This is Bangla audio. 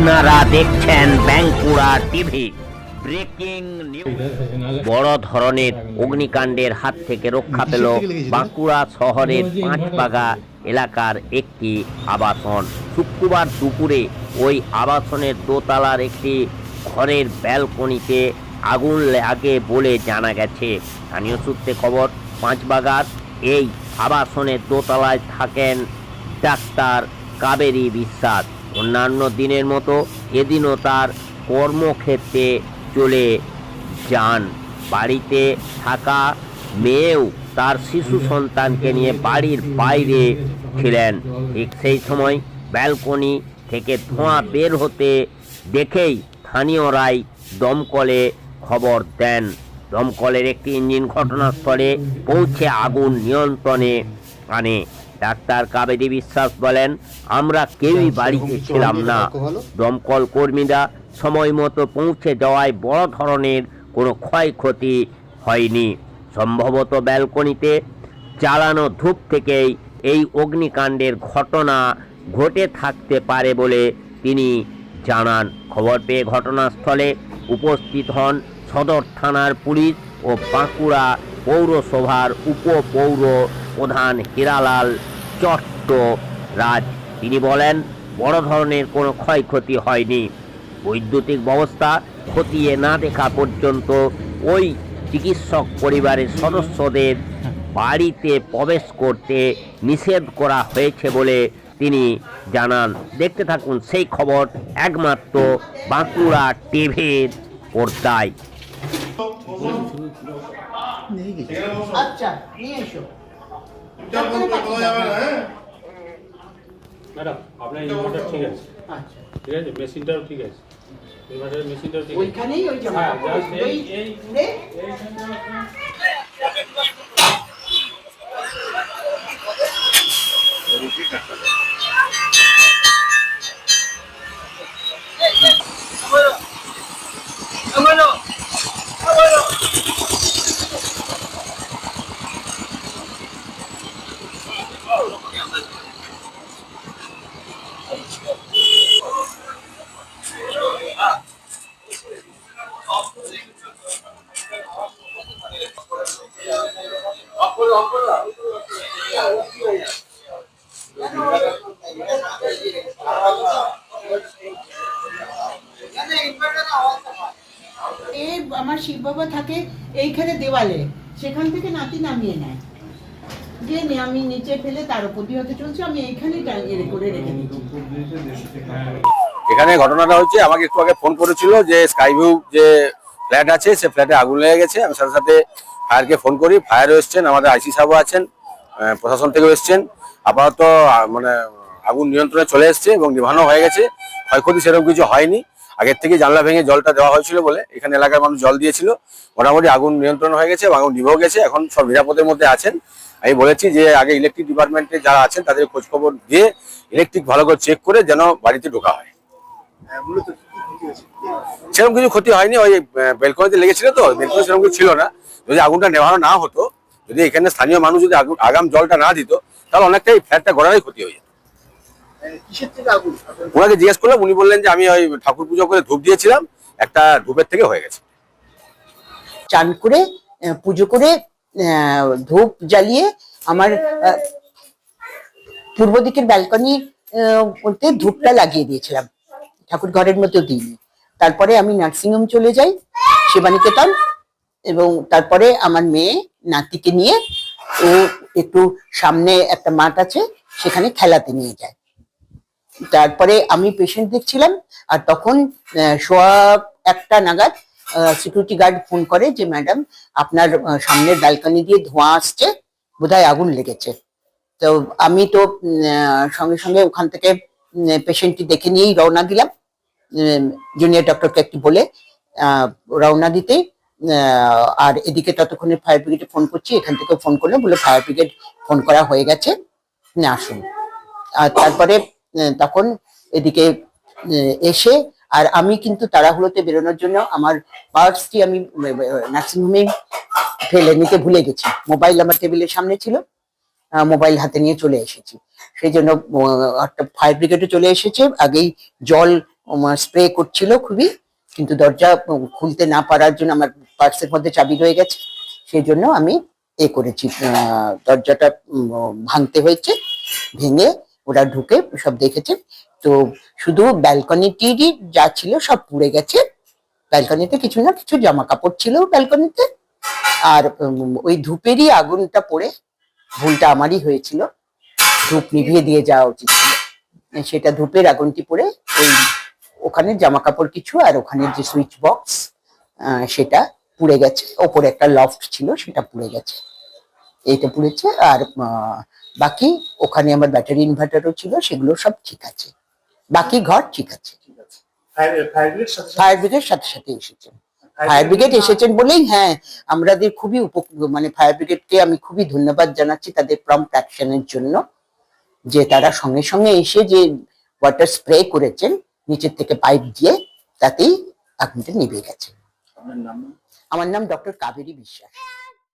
আপনারা দেখছেন বাঁকুড়া টিভি। Breaking news. বড় ধরনের অগ্নিকাণ্ডের হাত থেকে রক্ষা পেল বাঁকুড়া শহরের পাঁচবাগা এলাকার একটি আবাসন। শুক্রবার দুপুরে ওই আবাসনের দোতলার একটি ঘরের ব্যালকনিতে আগুন লাগে বলে জানা গেছে। স্থানীয় সূত্রে খবর, পাঁচবাগার এই আবাসনের দোতলায় থাকেন ডাক্তার কাবেরী বিশ্বাস। অন্যান্য দিনের মতো এদিনও তার কর্মক্ষেত্রে চলে যান। বাড়িতে থাকা মেয়েও তার শিশু সন্তানকে নিয়ে বাড়ির বাইরে ছিলেন। ঠিক সেই সময় ব্যালকনি থেকে ধোঁয়া বের হতে দেখেই স্থানীয়রাই দমকলে খবর দেন। দমকলের একটি ইঞ্জিন ঘটনাস্থলে পৌঁছে আগুন নিয়ন্ত্রণে আনে। ডাক্তার কাবেরী বিশ্বাস বলেন, আমরা কেউই বাড়িতে ছিলাম না। দমকল কর্মীরা সময় মতো পৌঁছে যাওয়ায় বড় ধরনের কোনো ক্ষয়ক্ষতি হয়নি। সম্ভবত ব্যালকনিতে জ্বালানো ধূপ থেকেই এই অগ্নিকাণ্ডের ঘটনা ঘটে থাকতে পারে বলে তিনি জানান। খবর পেয়ে ঘটনাস্থলে উপস্থিত হন সদর থানার পুলিশ ও বাঁকুড়া পৌরসভার উপপৌর প্রধান হীরালাল চট্টরাজ। তিনি বলেন, বড় ধরনের কোনো ক্ষয়ক্ষতি হয়নি। বৈদ্যুতিক ব্যবস্থা খতিয়ে না দেখা পর্যন্ত ওই চিকিৎসক পরিবারের সদস্যদের বাড়িতে প্রবেশ করতে নিষেধ করা হয়েছে বলে তিনি জানান। দেখতে থাকুন সেই খবর একমাত্র বাঁকুড়া টিভির পর্দায়। আচ্ছা নিয়ে এসো ম্যাডাম, আপনার ইনভার্টার ঠিক আছে? আচ্ছা ঠিক আছে, মেশিনটাও ঠিক আছে, ইনভার্টারের মেশিনটাও ঠিক আছে। ওইখানেই ওই জায়গা হ্যাঁ, জাস্ট এই আমার শিব বাবা থাকে এইখানে দেওয়ালে, সেখান থেকে নাতি নামিয়ে নেয়, যে আমি নিচে ফেলে তার উপর দিয়ে হতে চলছে, আমি এইখানেই টাঙিয়ে করে রেখে দিচ্ছি। এখানে ঘটনাটা হচ্ছে, আমাকে একটু আগে ফোন করেছিল যে স্কাই ভিউ যে ফ্ল্যাট আছে সে ফ্ল্যাটে আগুন লেগে গেছে। আমি সাথে সাথে ফায়ারকে ফোন করি। ফায়ারও এসছেন, আমাদের আইসি সাহেবও আছেন, প্রশাসন থেকেও এসছেন। আপাতত মানে আগুন নিয়ন্ত্রণে চলে এসছে এবং নিভানো হয়ে গেছে। ক্ষয়ক্ষতি সেরকম কিছু হয়নি। আগের থেকে জানলা ভেঙে জলটা দেওয়া হয়েছিল বলে এখানে এলাকার মানুষ জল দিয়েছিল। মোটামুটি আগুন নিয়ন্ত্রণ হয়ে গেছে এবং আগুন নিভেও গেছে। এখন সব নিরাপদের মধ্যে আছেন। আমি বলেছি যে আগে ইলেকট্রিক ডিপার্টমেন্টে যারা আছেন তাদের খোঁজখবর দিয়ে ইলেকট্রিক ভালো করে চেক করে যেন বাড়িতে ঢোকা হয়। সেরকম কিছু ক্ষতি হয়নি। ওই বেলকনিতে লেগেছিল তো, বেলকনি সেরকম কিছু ছিল না। যদি আগুনটা নেভানো না হতো, যদি এখানে স্থানীয় মানুষ যদি আগাম জলটা না দিত, তাহলে অনেকটাই ফ্ল্যাটটা গড়ারই ক্ষতি হয়ে যেত। ওনাকে জিজ্ঞেস করলাম, উনি বললেন যে আমি ওই ঠাকুর পুজো করে ধূপ দিয়েছিলাম, একটা ধূপের থেকে হয়ে গেছে। চান করে পুজো করে ধূপ জ্বালিয়ে আমার পূর্ব দিকের ব্যালকনি বলতে ধূপটা লাগিয়ে দিয়েছিলাম, ঠাকুর ঘরের মধ্যে দিইনি। তারপরে আমি নার্সিংহোম চলে যাই, সেবানিকেতন, এবং তারপরে আমার মেয়ে নাতিকে নিয়ে ও একটু সামনে একটা মাঠ আছে সেখানে খেলাতে নিয়ে যায়। তারপরে আমি পেশেন্ট দেখছিলাম, আর তখন 1:15 নাগাদ সিকিউরিটি গার্ড ফোন করে যে ম্যাডাম আপনার সামনের ব্যালকনি দিয়ে ধোঁয়া আসছে, বোধহয় আগুন লেগেছে। তো আমি তো সঙ্গে সঙ্গে ওখান থেকে পেশেন্টটি দেখে নিয়েই রওনা দিলাম, জুনিয়র ডক্টরকে একটু বলে রওনা দিতে। আর এদিকে ততক্ষণে ফায়ার ব্রিগেডে ফোন করছি, এখান থেকে ফোন করলে বলে ফায়ার ব্রিগেড ফোন করা হয়ে গেছে, আসুন। আর তারপরে তখন এদিকে এসে, আর আমি কিন্তু তাড়াহুড়োতে বেরোনোর জন্য আমার পার্সটি আমি নার্সিংহোমে ফেলে নিতে ভুলে গেছি। মোবাইল আমার টেবিলের সামনে ছিল, মোবাইল হাতে নিয়ে চলে এসেছি। সেই জন্য একটা ফায়ার ব্রিগেডে চলে এসেছে, আগেই জল স্প্রে করছিল খুবই, কিন্তু দরজা খুলতে না পারার জন্য আমার পার্সের মধ্যে চাবি রয়ে গেছে, সেই জন্য আমি করেছি, দরজাটা ভাঙতে হয়েছে। ভেঙে ওরা ঢুকে সব দেখেছে। তো শুধু ব্যালকনিটিরই যা ছিল সব পুড়ে গেছে। ব্যালকনিতে কিছু না কিছু জামা কাপড় ছিল ব্যালকনিতে, আর ওই ধূপেরই আগুনটা পড়ে ভুলটা আমারই হয়েছিল, ধূপ নিভিয়ে দিয়ে যাওয়া উচিত ছিল। সেটা ধূপের আগুনটি পড়ে ওই ওখানে জামা কাপড় কিছু আর ওখানে যে সুইচ বক্স সেটা পুড়ে গেছে। ওপরে একটা লফট ছিল সেটা পুড়ে গেছে, এইটা পুড়েছে। আর বাকি ওখানে আমার ব্যাটারি ইনভার্টারও ছিল, সেগুলো সব ঠিক আছে, বাকি ঘর ঠিক আছে। ফায়ার ব্রিগেড সাথে সাথে এসেছেন, ফায়ার ব্রিগেড এসেছেন বলেই হ্যাঁ আমাদের খুবই মানে ফায়ার ব্রিগেডকে আমি খুবই ধন্যবাদ জানাচ্ছি তাদের প্রম্পট অ্যাকশনের জন্য, যে তারা সঙ্গে সঙ্গে এসে যে ওয়াটার স্প্রে করেছেন নিচের থেকে পাইপ দিয়ে, তাতেই আগুনটা নিভে গেছে। আমার নাম ডক্টর কাবেরী বিশ্বাস।